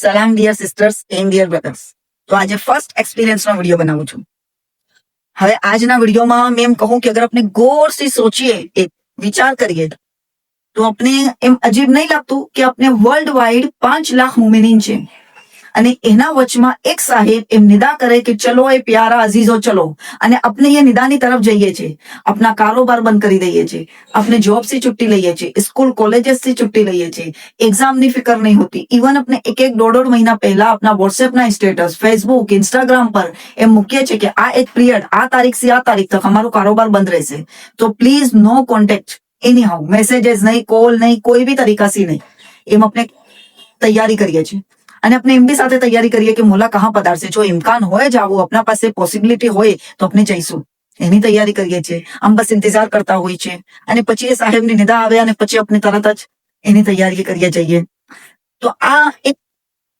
સલામ dear sisters and dear brothers. તો આજે ફર્સ્ટ એક્સપિરિયન્સનો વિડીયો બનાવું છું. હવે આજના વિડીયોમાં મેં એમ કહું કે અગર આપણે ગौर से सोचिए, एक વિચાર કરીએ તો આપણે એમ અજીબ નહીં લાગતું કે આપણે વર્લ્ડ વાઇડ 5 લાખ મુમિનીન છે અને એના વચમાં એક સાહેબ એમ નિદા કરે કે ચલો એ પ્યારા અઝીઝો ચલો, અને આપણે એ નિદાની તરફ જઈએ છીએ. अपना कारोबार बंद કરી દઈએ છીએ, अपने जॉब से छुट्टी લઈએ છીએ, स्कूल कॉलेजेस से छुट्टी લઈએ છીએ, एग्जाम ની ફિકર નહીં હોતી. ઇવન આપણે એક દોઢ મહિના પહેલા આપણા WhatsApp ના સ્ટેટસ, Facebook, Instagram પર એમ મૂકીએ છીએ કે આ એક પીરિયડ આ તારીખ થી આ તારીખ તક અમારો કારોબાર બંધ રહેશે, તો please no contact anyhow, messages નહીં, કોલ નહીં, કોઈ भी તરીકા થી નહીં. એમ આપણે તૈયારી કરીએ છીએ અને આપણે એમ બી સાથે તૈયારી કરીએ કે મોલા કહાં પધારશે, જો ઇમ્કાન હોય જાવું, આપણા પાસે પોસિબિલિટી હોય તો આપણે જઈશું, એની તૈયારી કરીએ છીએ. આમ બસ ઇંતજાર કરતા હોય છે અને પછી એ સાહેબની નિદા આવે અને પછી આપણે તરત જ એની તૈયારી કરીએ જઈએ. તો આ એક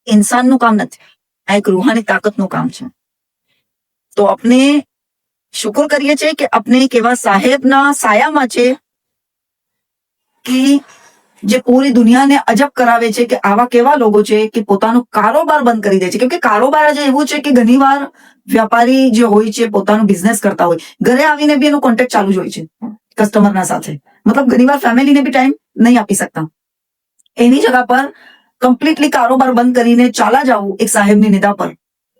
ઇન્સાનનું કામ નથી, આ એક રૂહાની તાકાતનું કામ છે. તો આપણે શુક્ર કરીએ છીએ કે આપણે એક એવા સાહેબના સાયામાં છે કે જે પૂરી દુનિયાને અજબ કરાવે છે કે આવા કેવા લોકો છે કે પોતાનો કારોબાર બંધ કરી દે છે. કેમ કે કારોબાર જ એવું છે કે ઘણીવાર વ્યાપારી જે હોય છે પોતાનો બિઝનેસ કરતા હોય, ઘરે આવીને બી એનો કોન્ટેક્ટ ચાલુ જ હોય છે કસ્ટમરના સાથે. મતલબ ઘણીવાર ફેમિલીને બી ટાઈમ નહીં આપી શકતા. એની જગ્યા પર કમ્પ્લીટલી કારોબાર બંધ કરીને ચાલા જાવું એક સાહેબની નિદા પર,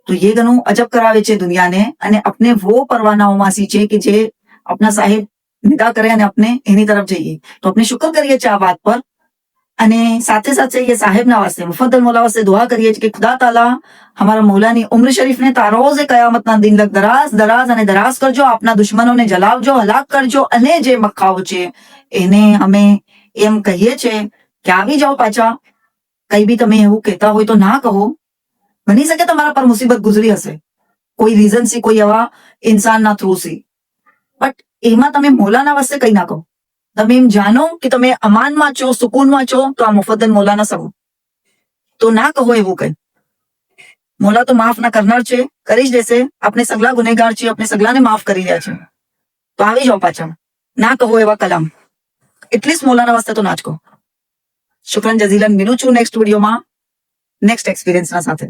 તો એ ઘણું અજબ કરાવે છે દુનિયાને. અને આપણે વો પરવાનાઓમાંથી છે કે જે આપણા સાહેબ નિદા કરે અને આપણે એની તરફ જઈએ. તો આપણે શુક્ર કરીએ છીએ આ વાત પર અને સાથે સાથે ये साहेब ना वास्ते मुफद्दल मौला वास्ते दुआ करिए कि खुदा ताला हमारा मौला ની उम्र शरीफ ने तारोज कयामत ना दिन लग दराज दराज અને દરાજ કરજો, આપના દુશ્મનોને જલાવજો, હલાક કરજો, અને જે મક્કાઓ છે એને અમે એમ કહીએ છે કે આવી જાઓ પાછા. કઈ બી તમે એવું કહેતા હોય તો ના કહો. બની શકે તમારા પર મુસીબત ગુજરી હશે કોઈ રીઝન થી, કોઈ એવા ઇન્સાનના થ્રુ થી, બટ એમાં તમે મૌલાના વાસ્તે કઈ ના કહો. તમે એમ જાણો કે તમે અમાનમાં છો, સુકૂનમાં છો, તો આ મુફદ્દલ મૌલાના સગો, તો ના કહો એવું કઈ. મૌલા તો માફ ના કરનાર છે, કરી જ દેશે. આપણે સગલા ગુનેગાર છીએ, આપણે સગલાને માફ કરી રહ્યા છે. તો આવી જાઓ પાછા, ના કહો એવા કલામ. એટલીસ્ટ મૌલાના વાસ્તે તો ના જ કહો. શુક્રન જઝીલન. મિલું છું નેક્સ્ટ વિડીયોમાં નેક્સ્ટ એક્સપિરિયન્સના સાથે.